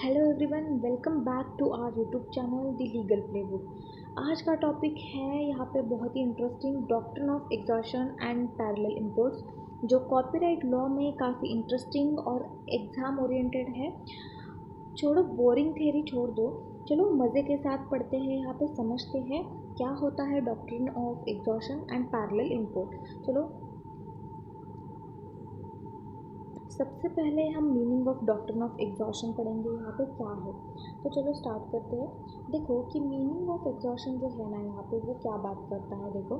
Hello everyone, welcome back to our YouTube channel the legal playbook. आज का topic है यहाँ पे बहुत ही interesting, doctrine of exhaustion and parallel imports, जो कॉपीराइट लॉ में काफ़ी इंटरेस्टिंग और एग्ज़ाम ओरिएंटेड है। छोड़ो बोरिंग थ्योरी, छोड़ दो, चलो मज़े के साथ पढ़ते हैं। यहाँ पे समझते हैं क्या होता है doctrine of exhaustion and parallel import. चलो सबसे पहले हम meaning of doctrine of exhaustion पढ़ेंगे, यहाँ पे क्या है। तो चलो स्टार्ट करते हैं। देखो कि मीनिंग ऑफ एग्जॉशन जो है ना, यहाँ पे वो क्या बात करता है। देखो,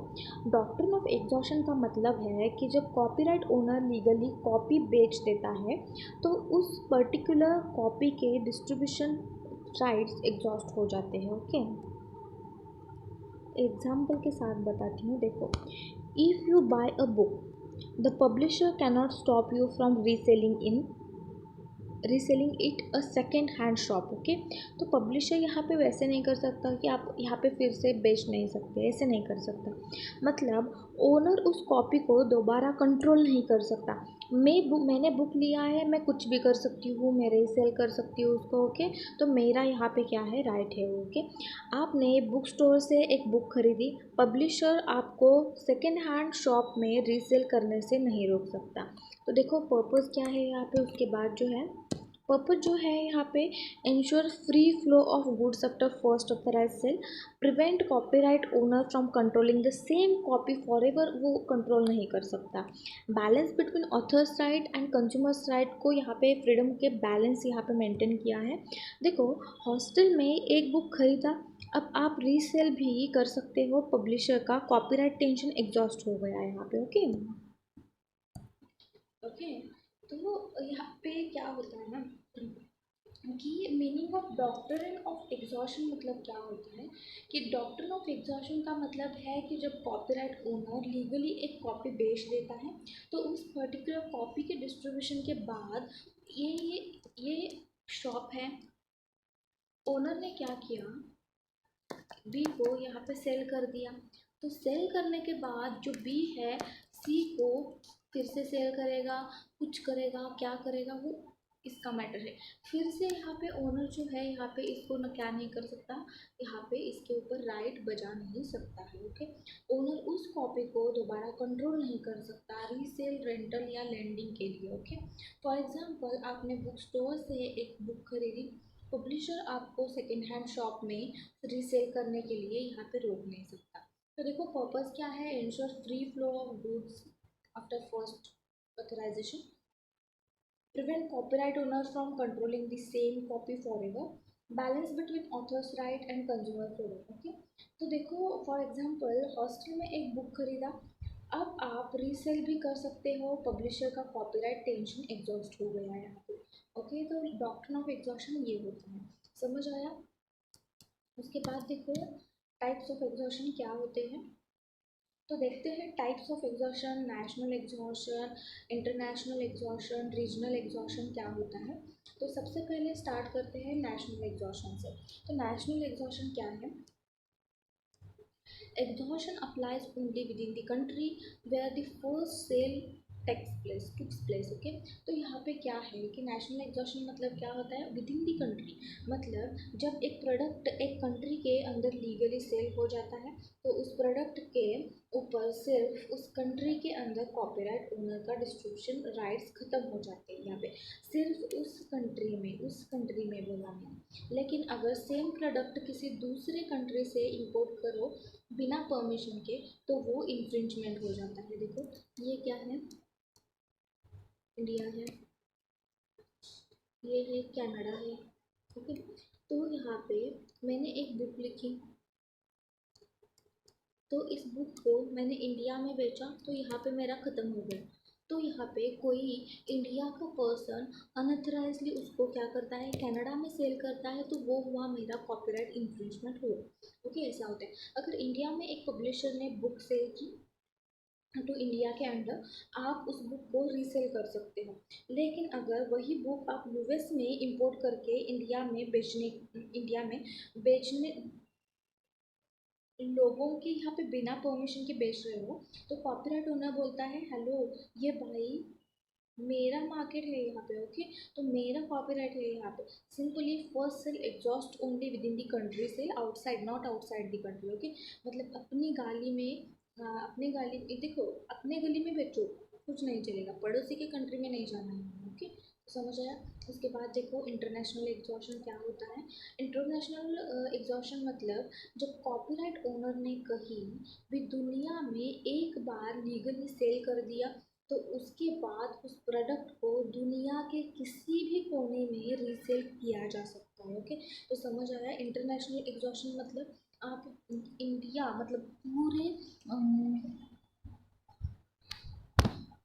डॉक्ट्रिन ऑफ एग्जॉशन का मतलब है कि जब कॉपीराइट ओनर लीगली कॉपी बेच देता है तो उस पर्टिकुलर कॉपी के डिस्ट्रीब्यूशन राइट्स एग्जॉस्ट हो जाते हैं। ओके, एग्जाम्पल के साथ बताती हूँ। देखो, if you buy a book, the publisher cannot stop you from reselling it a second hand shop. Okay, तो पब्लिशर यहाँ पे वैसे नहीं कर सकता कि आप यहाँ पे फिर से बेच नहीं सकते, ऐसे नहीं कर सकता। मतलब ओनर उस कॉपी को दोबारा कंट्रोल नहीं कर सकता। मैंने बुक लिया है, मैं कुछ भी कर सकती हूँ, मैं रीसेल कर सकती हूँ उसको। ओके, तो मेरा यहाँ पे क्या है, राइट है। ओके, आपने बुक स्टोर से एक बुक खरीदी, पब्लिशर आपको सेकेंड हैंड शॉप में रीसेल करने से नहीं रोक सकता। तो देखो पर्पस क्या है यहाँ पे, उसके बाद जो है पर्पस जो है यहाँ पे, ensure free flow of goods after first authorise sale, prevent copyright owner from controlling the same copy for ever, वो कंट्रोल नहीं कर सकता। Balance between authors right and consumers right को यहाँ पे फ्रीडम के बैलेंस यहाँ पे मेंटेन किया है। देखो, हॉस्टल में एक बुक खरीदा, अब आप रीसेल भी कर सकते हो, पब्लिशर का कॉपीराइट टेंशन एग्जॉस्ट हो गया है यहाँ पे। ओके ओके, तो यहाँ पे क्या होता है ना कि meaning of doctrine of exhaustion मतलब क्या होता है कि डॉक्ट्रिन ऑफ एग्जॉशन का मतलब है कि जब कॉपीराइट ओनर लीगली एक कॉपी बेच देता है तो उस पर्टिकुलर कॉपी के डिस्ट्रीब्यूशन के बाद ये शॉप है, ओनर ने क्या किया, बी को यहाँ पे सेल कर दिया। तो सेल करने के बाद जो बी है सी को फिर से सेल करेगा, कुछ करेगा, क्या करेगा वो इसका मैटर है। फिर से यहाँ पे ओनर जो है यहाँ पे इसको न क्या नहीं कर सकता, यहाँ पे इसके ऊपर राइट बजा नहीं सकता है। ओके, ओनर उस कॉपी को दोबारा कंट्रोल नहीं कर सकता रीसेल, रेंटल या लेंडिंग के लिए। ओके, फॉर एग्जांपल आपने बुक स्टोर से एक बुक खरीदी, पब्लिशर आपको सेकेंड हैंड शॉप में रीसेल करने के लिए यहाँ पे रोक नहीं सकता। तो देखो पर्पस क्या है, ensure free flow of goods after first authorisation, prevent copyright owners from controlling the same copy forever, balance between author's right and consumer freedom। Okay, तो देखो फॉर एग्जांपल हॉस्टल में एक बुक खरीदा, अब आप रीसेल भी कर सकते हो, पब्लिशर का कॉपीराइट टेंशन एग्जॉस्ट हो गया है यहाँ पे। ओके, तो डॉक्ट्रिन ऑफ एग्जॉशन ये होता है, समझ आया। उसके बाद देखो टाइप्स ऑफ एग्जॉशन क्या होते हैं, तो देखते हैं types of exhaustion, national exhaustion, international exhaustion, regional exhaustion क्या होता है। तो सबसे पहले स्टार्ट करते हैं नेशनल एग्जॉशन से। तो नेशनल एग्जॉशन क्या है, exhaustion applies only within the country where the first sale takes place। Okay, तो यहाँ पे क्या है कि नेशनल एग्जॉशन मतलब क्या होता है, विद इन दी कंट्री, मतलब जब एक प्रोडक्ट एक कंट्री के अंदर लीगली सेल हो जाता है तो उस प्रोडक्ट के ऊपर सिर्फ उस कंट्री के अंदर कॉपीराइट ओनर का डिस्ट्रीब्यूशन राइट्स खत्म हो जाते हैं। यहाँ पे सिर्फ उस कंट्री में बोला है। लेकिन अगर सेम प्रोडक्ट किसी दूसरे कंट्री से इंपोर्ट करो बिना परमिशन के तो वो इन्फ्रिंजमेंट हो जाता है। देखो ये क्या है, इंडिया है, ये है कनाडा है। ओके, तो यहाँ पे मैंने एक बुक लिखी, तो इस बुक को मैंने इंडिया में बेचा तो यहाँ पे मेरा ख़त्म हो गया। तो यहाँ पे कोई इंडिया का पर्सन अनऑथराइजली उसको क्या करता है, कनाडा में सेल करता है, तो वो हुआ मेरा कॉपीराइट इन्फ्रिंजमेंट हुआ। ओके, ऐसा होता है। अगर इंडिया में एक पब्लिशर ने बुक सेल की तो इंडिया के अंदर आप उस बुक को रीसेल कर सकते हो। लेकिन अगर वही बुक आप यूएस में इंपोर्ट करके इंडिया में बेचने लोगों के यहाँ पे बिना परमिशन के बेच रहे हो तो कॉपीराइट ओनर बोलता है, हेलो ये भाई मेरा मार्केट है यहाँ पे, ओके। तो मेरा कॉपीराइट है यहाँ पे। Simply first sale exhaust only within the country, sale outside not outside the country, okay. मतलब अपनी गाली में, अपने गाली देखो, अपने गली में बेचो, कुछ नहीं चलेगा, पड़ोसी के कंट्री में नहीं जाना है, ओके। समझ आया। उसके बाद देखो इंटरनेशनल एग्जॉशन क्या होता है। इंटरनेशनल एग्जॉशन मतलब जब कॉपीराइट ओनर ने कहीं भी दुनिया में एक बार लीगली सेल कर दिया, तो उसके बाद उस प्रोडक्ट को दुनिया के किसी भी कोने में रीसेल किया जा सकता है, ओके। तो समझ आया इंटरनेशनल एग्जॉशन मतलब। आप इंडिया मतलब पूरे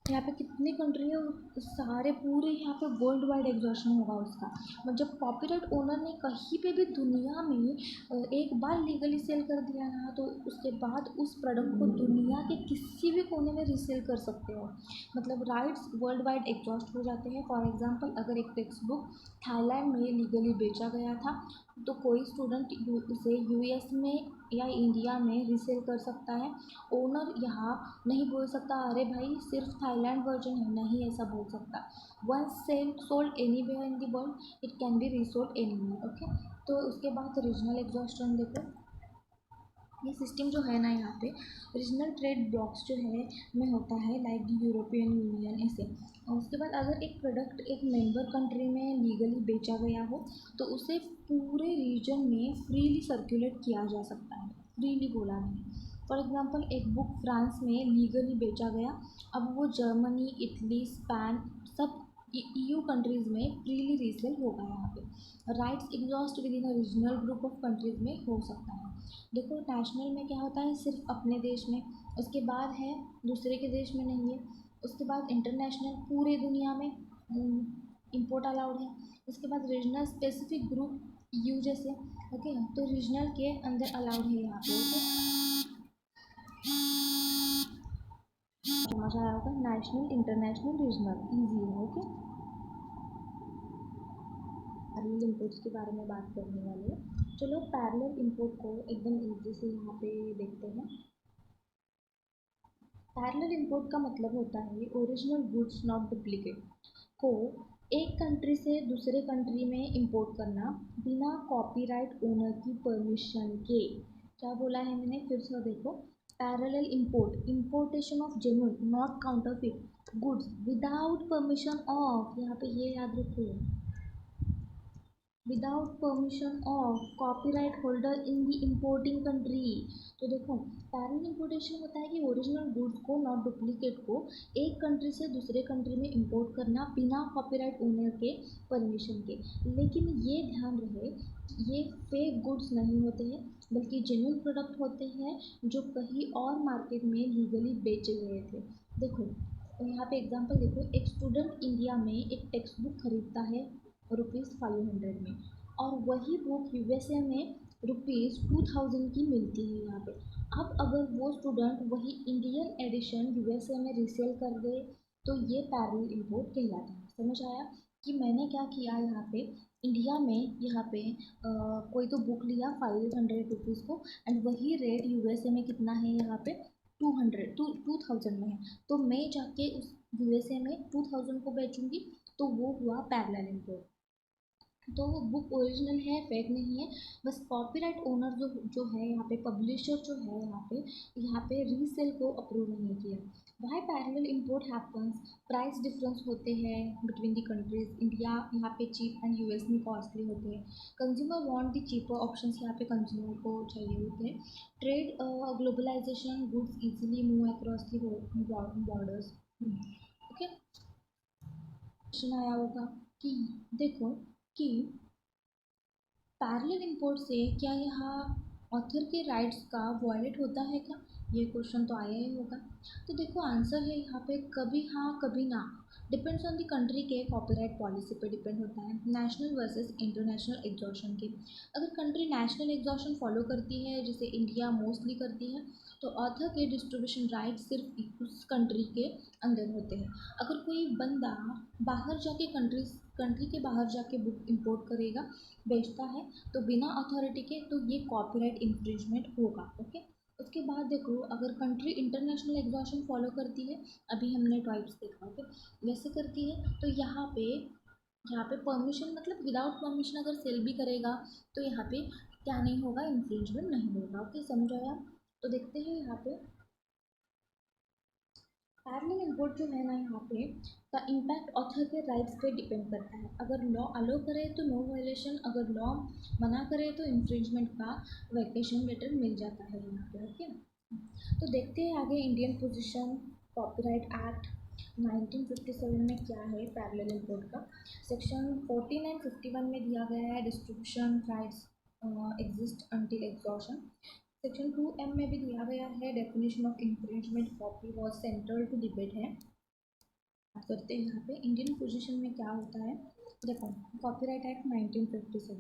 यहाँ पे कितने कंट्री है, सारे पूरे यहाँ पे वर्ल्ड वाइड एग्जॉशन होगा उसका। मतलब जब कॉपीराइट ओनर ने कहीं पे भी दुनिया में एक बार लीगली सेल कर दिया ना, तो उसके बाद उस प्रोडक्ट को दुनिया के किसी भी कोने में रीसेल कर सकते हो। मतलब राइट्स वर्ल्ड वाइड एग्जॉस्ट हो जाते हैं। फॉर एग्जांपल अगर एक टेक्स्ट बुक थाईलैंड में लीगली बेचा गया था, तो कोई स्टूडेंट उसे यूएस में या इंडिया में रीसेल कर सकता है। ओनर यहाँ नहीं बोल सकता अरे भाई सिर्फ थाईलैंड वर्जन है, नहीं ऐसा बोल सकता। Once sale sold anywhere in the world it can be resold anywhere, okay. तो उसके बाद रीजनल एग्जॉस्शन देखो, ये सिस्टम जो है ना यहाँ पे, रीजनल ट्रेड ब्लॉक्स जो है में होता है लाइक द यूरोपियन यूनियन ऐसे। और उसके बाद अगर एक प्रोडक्ट एक मेंबर कंट्री में लीगली बेचा गया हो, तो उसे पूरे रीजन में फ्रीली सर्कुलेट किया जा सकता है, फ्रीली बोला मैंने। फॉर एग्जांपल एक बुक फ्रांस में लीगली बेचा गया, अब वो जर्मनी इटली स्पेन सब ईयू कंट्रीज़ में फ्रीली रीसेल होगा यहाँ पे। Rights exhaust with in a regional group of countries में हो सकता है। देखो नेशनल में क्या होता है, सिर्फ अपने देश में, उसके बाद है दूसरे के देश में नहीं है। उसके बाद इंटरनेशनल पूरे दुनिया में इंपोर्ट अलाउड है। उसके बाद रीजनल स्पेसिफिक ग्रुप यू जैसे, ओके। तो रीजनल के अंदर अलाउड है यहाँ पे, ओके। समझ आया होगा, नेशनल इंटरनेशनल रीजनल इजी है, ओके। पैरेलल इंपोर्ट्स के बारे में बात करने वाले हैं। चलो पैरेलल इंपोर्ट को एकदम इजी से यहाँ पे देखते हैं। पैरेलल इंपोर्ट का मतलब होता है ओरिजिनल गुड्स नॉट डुप्लीकेट को एक कंट्री से दूसरे कंट्री में इंपोर्ट करना बिना कॉपीराइट ओनर की परमिशन के। क्या बोला है मैंने, फिर से देखो। Parallel import importation of genuine not counterfeit goods without permission of, यहाँ पे ये याद रखो, without permission of copyright holder in the importing country. तो देखो पैरेलल इंपोर्टेशन होता है कि ओरिजिनल गुड्स को नॉट डुप्लीकेट को एक कंट्री से दूसरे कंट्री में इंपोर्ट करना बिना कॉपीराइट ओनर के परमिशन के। लेकिन ये ध्यान रहे, ये फेक गुड्स नहीं होते हैं, बल्कि जेन्युइन प्रोडक्ट होते हैं जो कहीं और मार्केट में लीगली बेचे गए थे। देखो यहाँ पे एग्जांपल देखो, एक स्टूडेंट इंडिया में एक टेक्स्ट बुक खरीदता है ₹500 में, और वही बुक यूएसए में ₹2000 की मिलती है यहाँ पे। अब अगर वो स्टूडेंट वही इंडियन एडिशन यूएसए में रीसेल कर दे, तो ये पैरेलल इंपोर्ट कहलाता है। समझ आया कि मैंने क्या किया यहाँ पे, इंडिया में यहाँ पे कोई तो बुक लिया ₹500 को, एंड वही रेट यूएसए में कितना है यहाँ पे, 2000 में है। तो मैं जाके उस यूएसए में 2000 को बेचूंगी, तो वो हुआ पैरेलल इंपोर्ट। तो वो बुक ओरिजिनल है, फेक नहीं है। बस कॉपीराइट ओनर जो जो है यहाँ पे, पब्लिशर जो है यहाँ पे रीसेल को अप्रूव नहीं किया। Why parallel import happens, price difference होते हैं बिटवीन द कंट्रीज। इंडिया यहाँ पे चीप एंड यूएस में कॉस्टली होते हैं। Consumer want the cheaper options, यहाँ पे कंज्यूमर को चाहिए होते हैं। Trade globalisation, goods easily move across the borders, okay. Question आया होगा कि देखो कि पैरेलल इंपोर्ट से क्या यहाँ ऑथर के राइट्स का वॉयलेट होता है क्या, ये क्वेश्चन तो आया ही होगा। तो देखो आंसर है यहाँ पे कभी हाँ कभी ना, डिपेंड्स ऑन द कंट्री के कॉपीराइट पॉलिसी पे डिपेंड होता है, नेशनल वर्सेस इंटरनेशनल एग्जॉशन के। अगर कंट्री नेशनल एग्जॉशन फॉलो करती है, जैसे इंडिया मोस्टली करती है, तो ऑथर के डिस्ट्रीब्यूशन राइट सिर्फ उस कंट्री के अंदर होते हैं। अगर कोई बंदा बाहर जाके कंट्री के बाहर जाके बुक इंपोर्ट करेगा, बेचता है, तो बिना अथॉरिटी के, तो ये कॉपीराइट इन्फ्रिंजमेंट होगा, ओके। उसके बाद देखो, अगर कंट्री इंटरनेशनल एग्जॉशन फॉलो करती है, अभी हमने टाइप्स देखा, ओके, वैसे करती है, तो यहाँ पे परमिशन मतलब विदाउट परमिशन अगर सेल भी करेगा तो यहाँ पे क्या नहीं होगा, इन्फ्रिंजमेंट नहीं होगा। ओके, समझो आप। तो देखते हैं यहाँ पे पैरेलल इम्पोर्ट जो है ना, यहाँ पे का इम्पैक्ट ऑथर के राइट्स पे डिपेंड करता है। अगर लॉ अलो करे तो नो वायलेशन, अगर लॉ मना करे तो इन्फ्रिंजमेंट का वेकेशन लेटर मिल जाता है यहाँ पे। ओके, तो देखते हैं आगे इंडियन पोजीशन कॉपीराइट एक्ट 1957 में क्या है पैरेलल इम्पोर्ट का। सेक्शन 14 एंड 51 में दिया गया है distribution rights exist until exhaustion. Section 2M में भी दिया गया है definition of infringement copy was central to debate है। बात करते हैं यहाँ पे इंडियन पोजीशन में क्या होता है। देखो, कॉपीराइट एक्ट 1957,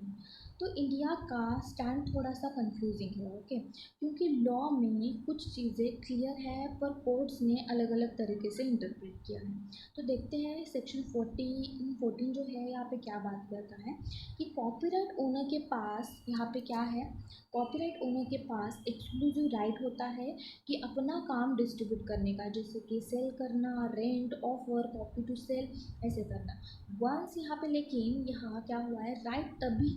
तो इंडिया का स्टैंड थोड़ा सा कंफ्यूजिंग है। ओके, क्योंकि लॉ में कुछ चीज़ें क्लियर है पर कोर्ट्स ने अलग अलग तरीके से इंटरप्रेट किया है। तो देखते हैं सेक्शन 14 जो है यहाँ पे क्या बात करता है कि कॉपीराइट ओनर के पास यहाँ पे क्या है, कॉपीराइट ओनर के पास एक्सक्लूसिव राइट होता है कि अपना काम डिस्ट्रीब्यूट करने का, जैसे कि सेल करना, rent, offer, copy to sale, ऐसे करना। वंस यहाँ पे लेकिन यहाँ क्या हुआ है, राइट तभी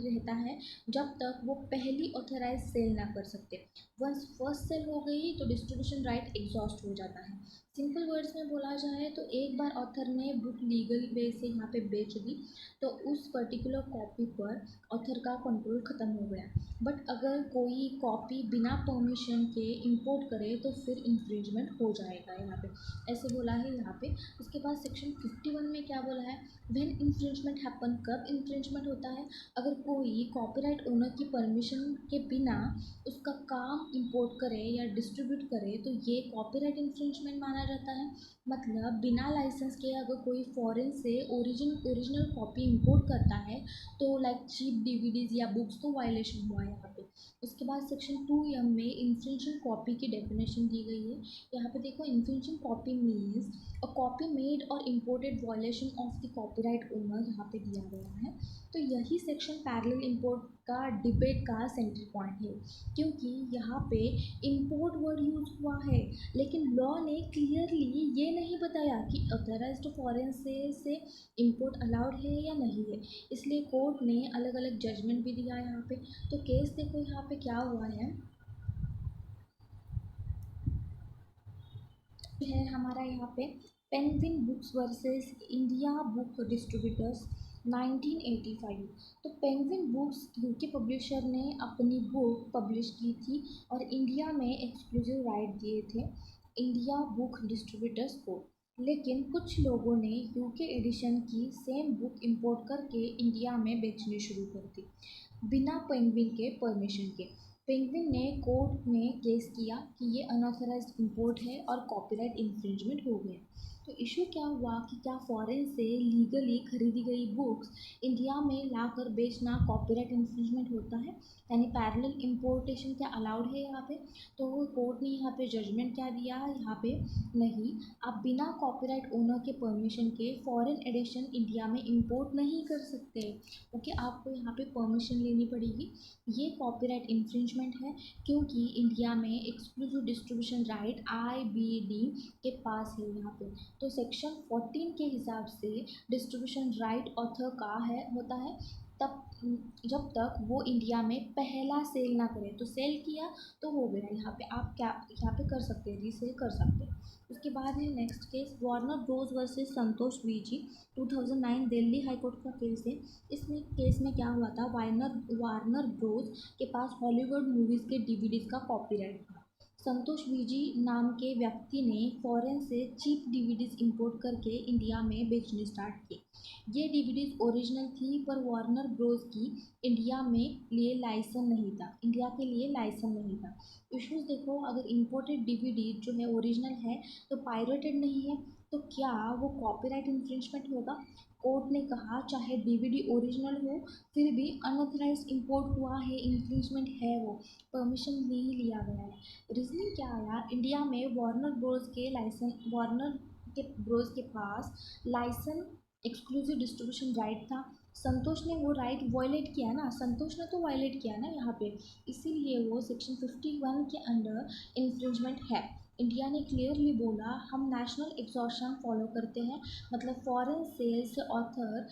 रहता है जब तक वो पहली ऑथराइज सेल ना कर सकते। वंस फर्स्ट सेल हो गई तो डिस्ट्रीब्यूशन राइट एग्जॉस्ट हो जाता है। सिंपल वर्ड्स में बोला जाए तो एक बार ऑथर ने बुक लीगल वे से यहाँ पे बेच दी तो उस पर्टिकुलर कॉपी पर ऑथर का कंट्रोल ख़त्म हो गया। बट अगर कोई कॉपी बिना परमिशन के इंपोर्ट करे तो फिर इन्फ्रिंजमेंट हो जाएगा यहाँ पे, ऐसे बोला है यहाँ पे। उसके बाद सेक्शन 51 में क्या बोला है, व्हेन इन्फ्रिंजमेंट हैपन, कब इन्फ्रिंजमेंट होता है, अगर कोई कॉपीराइट ओनर की परमिशन के बिना उसका काम इंपोर्ट करे या डिस्ट्रीब्यूट करे तो ये कॉपीराइट इन्फ्रिंजमेंट माना जाता है। मतलब बिना लाइसेंस के अगर कोई फॉरेन से ओरिजिनल कॉपी इंपोर्ट करता है तो लाइक चीप डीवीडीज या बुक्स, तो वायलेशन हुआ है यहाँ पे। उसके बाद सेक्शन 2M में इन्फ्रिंजिंग कॉपी की डेफिनेशन दी गई है। यहाँ पे देखो, infringing copy means a copy made or imported violation of the copyright owner, यहाँ पे दिया गया है। तो यही सेक्शन पैरेलल इंपोर्ट का डिबेट का सेंटर पॉइंट है, क्योंकि यहाँ पे इंपोर्ट वर्ड यूज हुआ है लेकिन लॉ ने क्लियरली ये नहीं बताया कि ऑथराइज्ड फॉरेन से इंपोर्ट अलाउड है या नहीं है, इसलिए कोर्ट ने अलग अलग जजमेंट भी दिया यहाँ पे। तो केस देखो यहाँ पे क्या हुआ है हमारा यहाँ पे penguin books versus India book distributors 1985। तो पेंगुइन बुक्स यूके पब्लिशर ने अपनी बुक पब्लिश की थी और इंडिया में एक्सक्लूसिव राइट दिए थे इंडिया बुक डिस्ट्रीब्यूटर्स को। लेकिन कुछ लोगों ने यूके एडिशन की सेम बुक इंपोर्ट करके इंडिया में बेचनी शुरू कर दी बिना पेंगुइन के परमिशन के। पेंगुइन ने कोर्ट में केस किया कि ये अनऑथराइज्ड इंपोर्ट है और कॉपीराइट इन्फ्रिंजमेंट हो गया। तो इशू क्या हुआ कि क्या फॉरेन से लीगली खरीदी गई बुक्स इंडिया में लाकर बेचना कॉपीराइट इन्फ्रिंजमेंट होता है, यानी पैरेलल इंपोर्टेशन क्या अलाउड है यहाँ पे। तो कोर्ट ने यहाँ पे जजमेंट क्या दिया, यहाँ पे नहीं, आप बिना कॉपीराइट ओनर के परमिशन के फॉरेन एडिशन इंडिया में इंपोर्ट नहीं कर सकते। ओके, आपको यहाँ पे परमिशन लेनी पड़ेगी। ये कॉपीराइट इन्फ्रिंजमेंट है क्योंकि इंडिया में एक्सक्लूसिव डिस्ट्रीब्यूशन राइट IBD के पास है यहाँ पे। तो सेक्शन 14 के हिसाब से डिस्ट्रीब्यूशन राइट ऑथर का है होता है तब जब तक वो इंडिया में पहला सेल ना करे। तो सेल किया तो हो गया, यहाँ पे आप क्या यहाँ पे कर सकते हैं, रीसेल कर सकते हैं। उसके बाद है next case Warner Bros versus Santosh VG 2009 Delhi high court का केस है। इसमें केस में क्या हुआ था, वार्नर ब्रोस के पास हॉलीवुड मूवीज़ के DVDs का कॉपीराइट था। संतोष वीजी नाम के व्यक्ति ने फॉरेन से चीप DVDs इंपोर्ट करके इंडिया में बेचने स्टार्ट किए। ये DVDs ओरिजिनल थी पर वार्नर ब्रोस की इंडिया के लिए लाइसेंस नहीं था। इश्यूज देखो, अगर इंपोर्टेड DVD जो है ओरिजिनल है तो पायरेटेड नहीं है तो क्या वो कॉपीराइट इन्फ्रिंजमेंट होगा। कोर्ट ने कहा चाहे DVD ओरिजिनल हो फिर भी अनऑथराइज्ड इंपोर्ट हुआ है, इन्फ्रिंजमेंट है, वो परमिशन नहीं लिया गया है। रीजनिंग क्या आया, इंडिया में वार्नर के ब्रोस के पास लाइसेंस एक्सक्लूसिव डिस्ट्रीब्यूशन राइट था संतोष ने वो राइट वायलेट किया ना, संतोष ने तो वायलेट किया ना यहाँ पे, इसीलिए वो सेक्शन 51 के अंडर इन्फ्रिंजमेंट है। इंडिया ने क्लियरली बोला हम नेशनल एग्जॉशन फॉलो करते हैं, मतलब फॉरेन सेल्स से ऑथर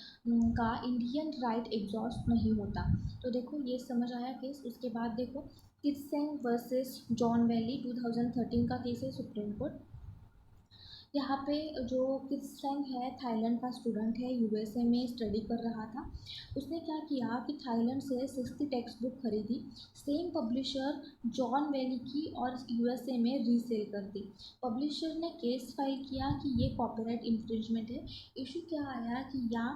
का इंडियन राइट एग्जॉस्ट नहीं होता। तो देखो ये समझ आया केस। उसके बाद देखो कित्सेंग वर्सेस जॉन वैली 2013 का केस है सुप्रीम कोर्ट। यहाँ पे जो कित्सेंग है थाईलैंड का स्टूडेंट है, यूएसए में स्टडी कर रहा था। उसने क्या किया कि थाईलैंड से सस्ती टेक्स्ट बुक खरीदी, सेम पब्लिशर जॉन वैली की, और यूएसए में रीसेल कर दी। पब्लिशर ने केस फाइल किया कि ये कॉपीराइट इन्फ्रिंजमेंट है। इशू क्या आया कि या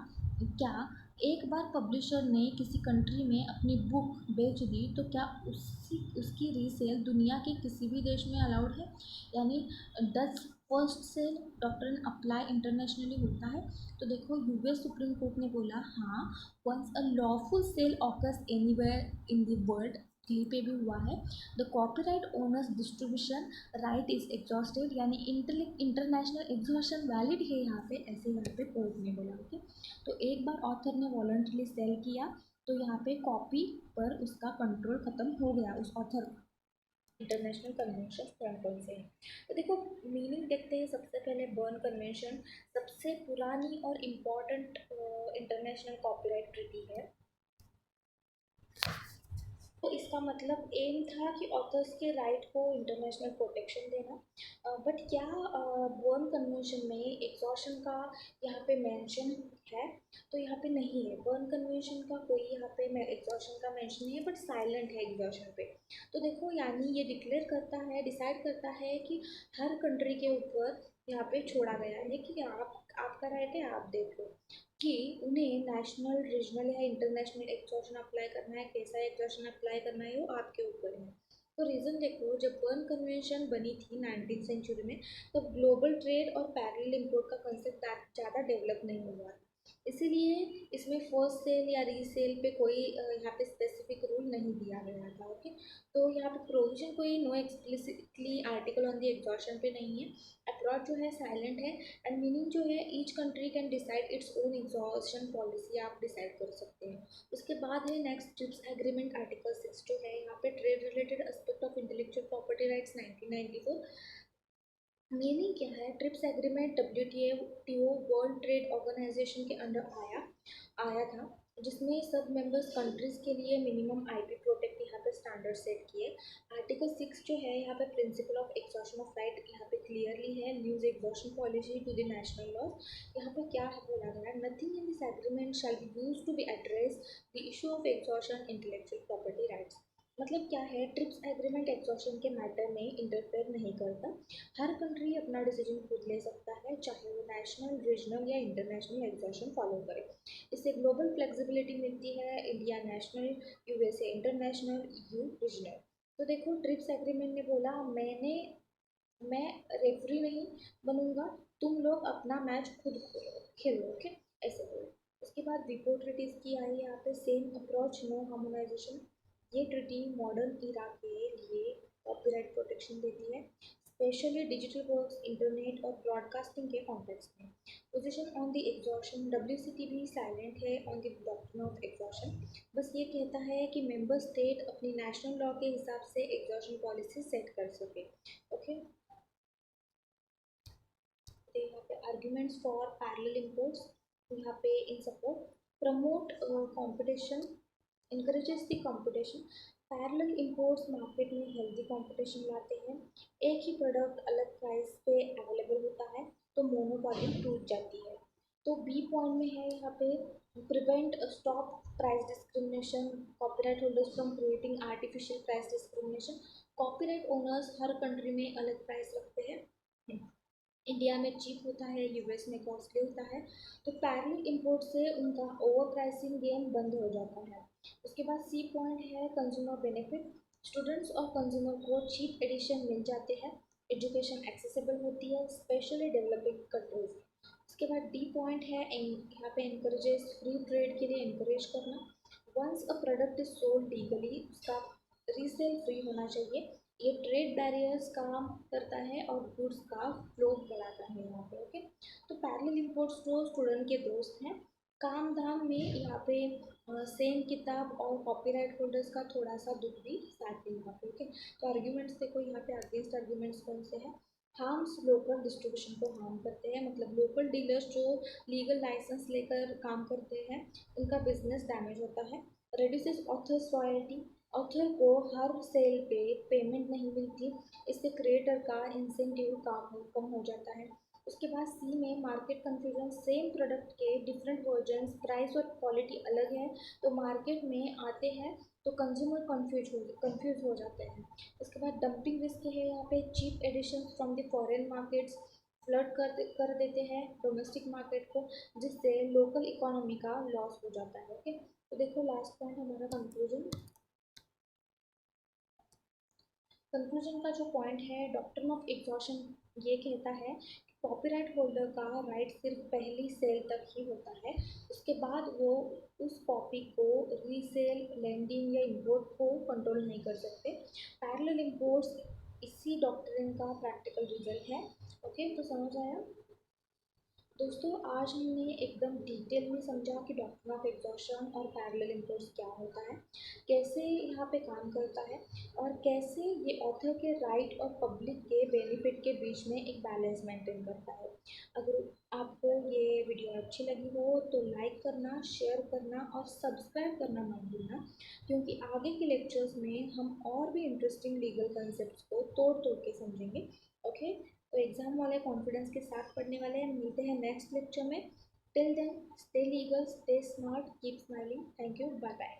क्या एक बार पब्लिशर ने किसी कंट्री में अपनी बुक बेच दी तो क्या उसकी रीसेल दुनिया के किसी भी देश में अलाउड है? यानी does first sale doctrine apply internationally होता है? तो देखो यूएस सुप्रीम कोर्ट ने बोला हाँ, once a lawful sale occurs anywhere in the world, Delhi पे भी हुआ है, the copyright owners distribution right is exhausted, यानी इंटरनेशनल एग्जॉशन वैलिड है यहाँ पे, ऐसे यहाँ पे कोर्ट ने बोला। ओके, तो एक बार ऑथर ने वॉलंटरली सेल किया तो यहाँ पे कॉपी पर उसका कंट्रोल खत्म हो गया उस ऑथर का। इंटरनेशनल कन्वेंशन कौन से हैं? तो देखो मीनिंग देखते हैं। सबसे पहले बर्न कन्वेंशन सबसे पुरानी और इम्पॉर्टेंट इंटरनेशनल कॉपीराइट ट्रीटी है। तो इसका मतलब एम था कि ऑथर्स के राइट को इंटरनेशनल प्रोटेक्शन देना। बट क्या बर्न कन्वेंशन में एग्जॉशन का यहाँ पे मेंशन है? तो यहाँ पे नहीं है, बर्न कन्वेंशन का कोई यहाँ पे एग्जॉशन का मेंशन नहीं है, बट साइलेंट है एग्जॉशन पे। तो देखो यानी ये डिक्लेयर करता है, डिसाइड करता है कि हर कंट्री के ऊपर यहाँ पे छोड़ा गया है कि आपका राइट है, आप देख लो कि उन्हें नेशनल, रीजनल या इंटरनेशनल एग्जॉशन अप्लाई करना है, कैसा एग्जॉशन अप्लाई करना है वो आपके ऊपर है। तो रीज़न देखो, जब बर्न कन्वेंशन बनी थी 19th सेंचुरी में, तो ग्लोबल ट्रेड और पैरेलल इंपोर्ट का कंसेप्ट ज़्यादा डेवलप नहीं हुआ था, इसीलिए इसमें फर्स्ट सेल या रीसेल पे कोई यहाँ पे स्पेसिफिक रूल नहीं दिया गया था। ओके, तो यहाँ पे प्रोविजन कोई no explicitly article on the exhaustion पे नहीं है। अप्रोच जो है साइलेंट है, एंड मीनिंग जो है each country can decide its own exhaustion policy, आप डिसाइड कर सकते हैं। उसके बाद है नेक्स्ट ट्रिप्स एग्रीमेंट आर्टिकल 6 जो है यहाँ पे trade related aspect of intellectual property rights 1994। Meaning क्या है? TRIPS agreement WTO world trade organisation के अंडर आया था, जिसमें सब मेंबर्स कंट्रीज के लिए मिनिमम आईपी प्रोटेक्ट यहाँ पे स्टैंडर्ड सेट किए। आर्टिकल 6 जो है यहाँ पे principle of exhaustion of right यहाँ पे क्लियरली है, news exhaustion policy to the national laws. यहाँ पे क्या बोला गया? Nothing in this agreement shall be used to be address the issue of exhaustion intellectual property rights. मतलब क्या है? ट्रिप्स एग्रीमेंट एग्जॉशन के मैटर में इंटरफेयर नहीं करता, हर कंट्री अपना डिसीजन खुद ले सकता है, चाहे वो नेशनल, रीजनल या इंटरनेशनल एग्जॉशन फॉलो करे। इससे ग्लोबल फ्लेक्सिबिलिटी मिलती है, India national, USA international, EU regional. तो देखो ट्रिप्स एग्रीमेंट ने बोला मैं रेफरी नहीं बनूंगा, तुम लोग अपना मैच खुद खेलो। ओके, ऐसे बोलो। उसके बाद विपो ट्रीटीज की आई यहाँ पे सेम अप्रोच, नो हार्मोनाइजेशन। ये ट्रीटी मॉडर्न इरा के लिए कॉपीराइट प्रोटेक्शन देती है, स्पेशली डिजिटल वर्क्स, इंटरनेट और ब्रॉडकास्टिंग के कॉन्टेक्स्ट में। Position on the exhaustion, WCT भी साइलेंट है on the doctrine of exhaustion, बस ये कहता है कि मेंबर स्टेट अपनी नेशनल लॉ के हिसाब से एग्जॉशन पॉलिसी सेट कर सके। ओके, यहाँ पे आर्ग्यूमेंट्स फॉर पैरेलल इंपोर्ट्स, यहाँ पे इन support promote competition, encourages the competition, parallel imports market में हेल्दी कंपटीशन लाते हैं, एक ही प्रोडक्ट अलग प्राइस पे अवेलेबल होता है तो मोनोपोली टूट जाती है। तो बी पॉइंट में है यहाँ पे prevent stop price discrimination, copyright holders from creating artificial price discrimination. Copyright owners her country में अलग प्राइस रखते हैं, इंडिया में चीप होता है, यूएस में कॉस्टली होता है, तो पैरेलल इंपोर्ट से उनका ओवर प्राइसिंग गेम बंद हो जाता है। उसके बाद सी पॉइंट है कंज्यूमर बेनिफिट, स्टूडेंट्स और कंज्यूमर को चीप एडिशन मिल जाते हैं, एजुकेशन एक्सेसिबल होती है स्पेशली डेवलपिंग कंट्रीज। उसके बाद डी पॉइंट है यहाँ पे एनकरेजेस फ्री ट्रेड के लिए एनकरेज करना, once a product is sold legally उसका रीसेल फ्री होना चाहिए, ये ट्रेड बैरियर्स काम करता है और गुड्स का फ्लो बढ़ाता है यहाँ पे। ओके, तो पैरेलल इंपोर्ट्स तो स्टूडेंट के दोस्त हैं, काम धाम में यहाँ पे सेम किताब और कॉपीराइट होल्डर्स का थोड़ा सा दुख भी साथ में यहाँ पे। ओके, तो आर्ग्यूमेंट्स देखो यहाँ पे, अगेंस्ट आर्ग्यूमेंट्स कौन से हैं। हार्म्स लोकल डिस्ट्रीब्यूशन को हार्म करते हैं, मतलब लोकल डीलर्स जो लीगल लाइसेंस लेकर काम करते हैं उनका बिजनेस डैमेज होता है। रिड्यूसेस ऑथर्स रॉयल्टी, ऑथर को हर सेल पे पेमेंट नहीं मिलती, इससे क्रिएटर का इंसेंटिव कम हो जाता है। उसके बाद सी में मार्केट कंफ्यूजन, सेम प्रोडक्ट के डिफरेंट वर्जन्स, प्राइस और क्वालिटी अलग है तो मार्केट में आते हैं तो कंज्यूमर कंफ्यूज हो जाते हैं। उसके बाद डंपिंग रिस्क है यहाँ पे, cheap edition from the foreign markets flood कर देते हैं डोमेस्टिक मार्केट को, जिससे लोकल इकोनॉमी का लॉस हो जाता है। ओके, तो देखो लास्ट पॉइंट हमारा कंक्लूजन। कंक्लूजन का जो पॉइंट है, डॉक्ट्रिन ऑफ एग्जॉशन ये कहता है कि कॉपीराइट होल्डर का राइट सिर्फ पहली सेल तक ही होता है, उसके बाद वो उस कॉपी को रीसेल, लेंडिंग या इम्पोर्ट को कंट्रोल नहीं कर सकते। पैरेलल इम्पोर्ट्स इसी डॉक्ट्रिन का प्रैक्टिकल रिजल्ट है। ओके, तो समझ आया दोस्तों। आज हमने एकदम डिटेल में समझा कि डॉक्ट्रिन ऑफ एग्जॉशन और पैरेलल इम्पोर्ट्स क्या होता है, कैसे यहाँ पे काम करता है, और कैसे ये ऑथर के राइट और पब्लिक के बेनिफिट के बीच में एक बैलेंस मेंटेन करता है। अगर आपको ये वीडियो अच्छी लगी हो तो लाइक करना, शेयर करना और सब्सक्राइब करना मत भूलना, क्योंकि आगे के लेक्चर्स में हम और भी इंटरेस्टिंग लीगल कंसेप्ट को तोड़ तोड़ के समझेंगे। ओके, तो एग्ज़ाम वाले कॉन्फिडेंस के साथ पढ़ने वाले हैं। मिलते हैं नेक्स्ट लेक्चर में। Till then stay legal, stay smart, keep smiling. Thank you, bye bye.